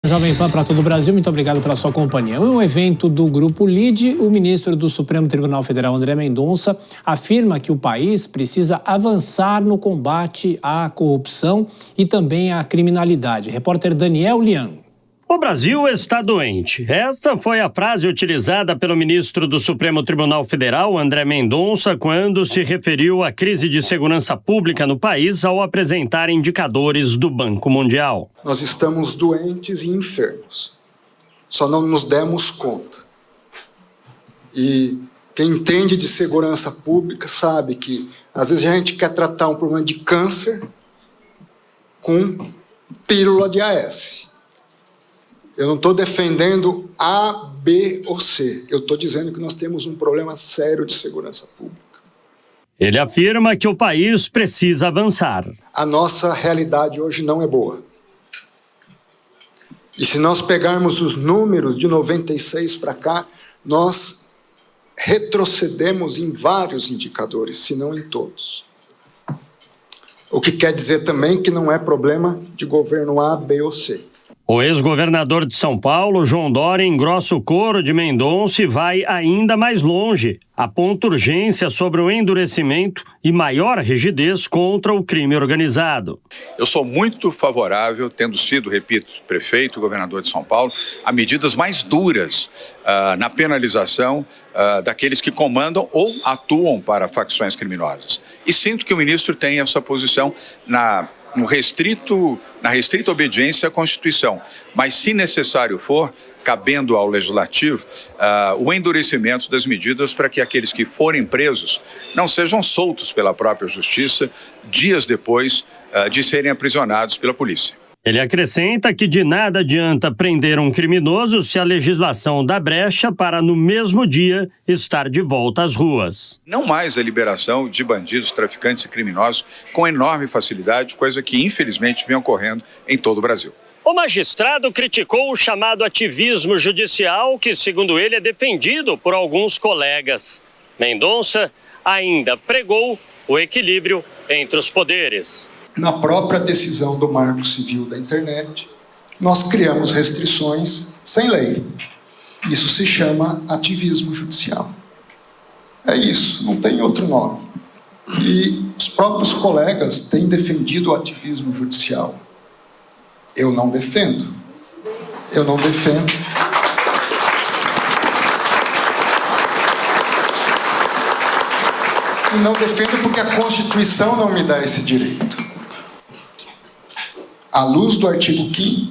Jovem Pan para todo o Brasil, muito obrigado pela sua companhia. Em um evento do Grupo LIDE, o ministro do Supremo Tribunal Federal, André Mendonça, afirma que o país precisa avançar no combate à corrupção e também à criminalidade. Repórter Daniel Lian. O Brasil está doente. Esta foi a frase utilizada pelo ministro do Supremo Tribunal Federal, André Mendonça, quando se referiu à crise de segurança pública no país ao apresentar indicadores do Banco Mundial. Nós estamos doentes e enfermos. Só não nos demos conta. E quem entende de segurança pública sabe que às vezes a gente quer tratar um problema de câncer com pílula de AS. Eu não estou defendendo A, B ou C. Eu estou dizendo que nós temos um problema sério de segurança pública. Ele afirma que o país precisa avançar. A nossa realidade hoje não é boa. E se nós pegarmos os números de 96 para cá, nós retrocedemos em vários indicadores, se não em todos. O que quer dizer também que não é problema de governo A, B ou C. O ex-governador de São Paulo, João Dória, engrossa o coro de Mendonça e vai ainda mais longe. Aponta urgência sobre o endurecimento e maior rigidez contra o crime organizado. Eu sou muito favorável, tendo sido, repito, prefeito e governador de São Paulo, a medidas mais duras na penalização daqueles que comandam ou atuam para facções criminosas. E sinto que o ministro tem essa posição na restrita obediência à Constituição. Mas, se necessário for, cabendo ao Legislativo, o endurecimento das medidas para que aqueles que forem presos não sejam soltos pela própria Justiça dias depois de serem aprisionados pela polícia. Ele acrescenta que de nada adianta prender um criminoso se a legislação dá brecha para, no mesmo dia, estar de volta às ruas. Não mais a liberação de bandidos, traficantes e criminosos com enorme facilidade, coisa que infelizmente vem ocorrendo em todo o Brasil. O magistrado criticou o chamado ativismo judicial, que, segundo ele, é defendido por alguns colegas. Mendonça ainda pregou o equilíbrio entre os poderes. Na própria decisão do Marco Civil da Internet, nós criamos restrições sem lei. Isso se chama ativismo judicial. É isso, não tem outro nome. E os próprios colegas têm defendido o ativismo judicial. Eu não defendo. Eu não defendo. E não defendo porque a Constituição não me dá esse direito. À luz do artigo 5º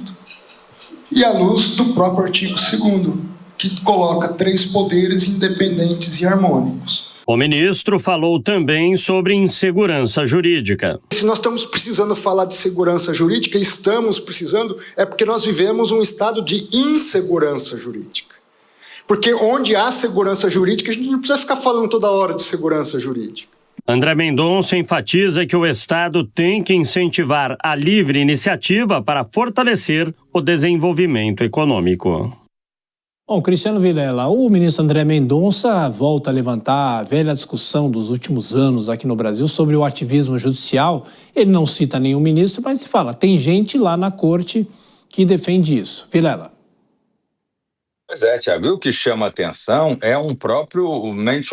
e à luz do próprio artigo 2º, que coloca 3 poderes independentes e harmônicos. O ministro falou também sobre insegurança jurídica. Se nós estamos precisando falar de segurança jurídica, estamos precisando, é porque nós vivemos um estado de insegurança jurídica. Porque onde há segurança jurídica, a gente não precisa ficar falando toda hora de segurança jurídica. André Mendonça enfatiza que o Estado tem que incentivar a livre iniciativa para fortalecer o desenvolvimento econômico. Bom, Cristiano Vilela, o ministro André Mendonça volta a levantar a velha discussão dos últimos anos aqui no Brasil sobre o ativismo judicial. Ele não cita nenhum ministro, mas se fala, tem gente lá na corte que defende isso. Vilela. Pois é, Tiago, e o que chama atenção é um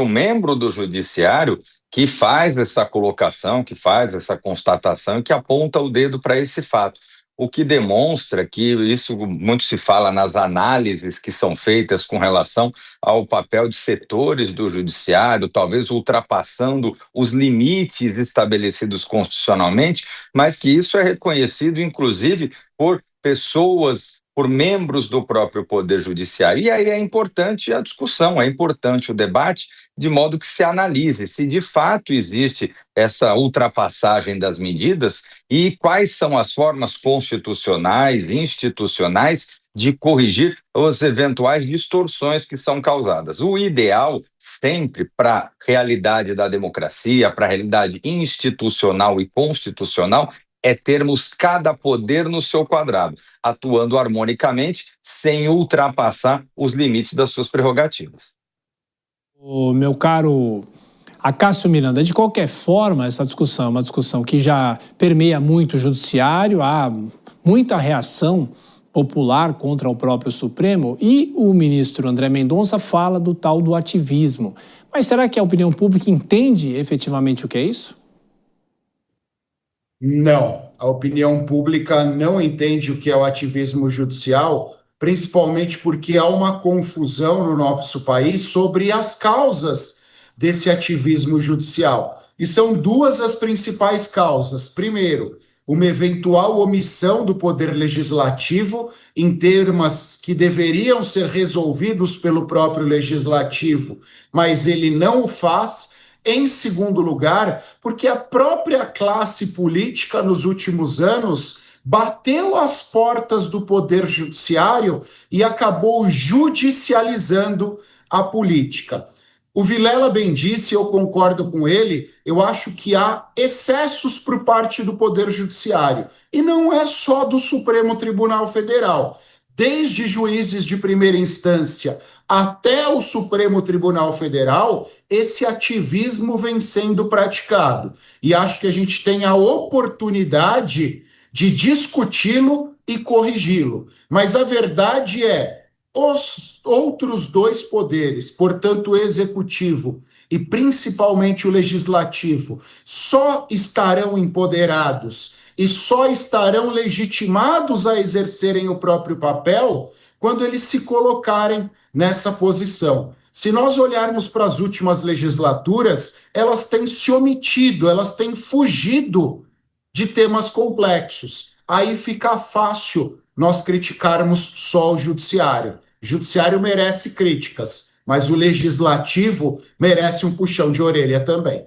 membro do judiciário que faz essa colocação, que faz essa constatação e que aponta o dedo para esse fato. O que demonstra que isso muito se fala nas análises que são feitas com relação ao papel de setores do judiciário, talvez ultrapassando os limites estabelecidos constitucionalmente, mas que isso é reconhecido, inclusive, por pessoas, por membros do próprio Poder Judiciário. E aí é importante a discussão, é importante o debate, de modo que se analise se de fato existe essa ultrapassagem das medidas e quais são as formas constitucionais, institucionais, de corrigir as eventuais distorções que são causadas. O ideal, sempre para a realidade da democracia, para a realidade institucional e constitucional, é termos cada poder no seu quadrado, atuando harmonicamente, sem ultrapassar os limites das suas prerrogativas. O meu caro Acácio Miranda, de qualquer forma, essa discussão é uma discussão que já permeia muito o judiciário, há muita reação popular contra o próprio Supremo, e o ministro André Mendonça fala do tal do ativismo. Mas será que a opinião pública entende efetivamente o que é isso? Não, a opinião pública não entende o que é o ativismo judicial, principalmente porque há uma confusão no nosso país sobre as causas desse ativismo judicial. E são duas as principais causas. Primeiro, uma eventual omissão do poder legislativo em temas que deveriam ser resolvidos pelo próprio legislativo, mas ele não o faz. Em segundo lugar, porque a própria classe política nos últimos anos bateu às portas do poder judiciário e acabou judicializando a política. O Vilela bem disse, eu concordo com ele, eu acho que há excessos por parte do Poder Judiciário. E não é só do Supremo Tribunal Federal. Desde juízes de primeira instância até o Supremo Tribunal Federal, esse ativismo vem sendo praticado. E acho que a gente tem a oportunidade de discuti-lo e corrigi-lo. Mas a verdade é, os outros dois poderes, portanto o executivo e principalmente o legislativo, só estarão empoderados e só estarão legitimados a exercerem o próprio papel quando eles se colocarem nessa posição. Se nós olharmos para as últimas legislaturas, elas têm se omitido, elas têm fugido de temas complexos. Aí fica fácil nós criticarmos só o judiciário. O judiciário merece críticas, mas o legislativo merece um puxão de orelha também.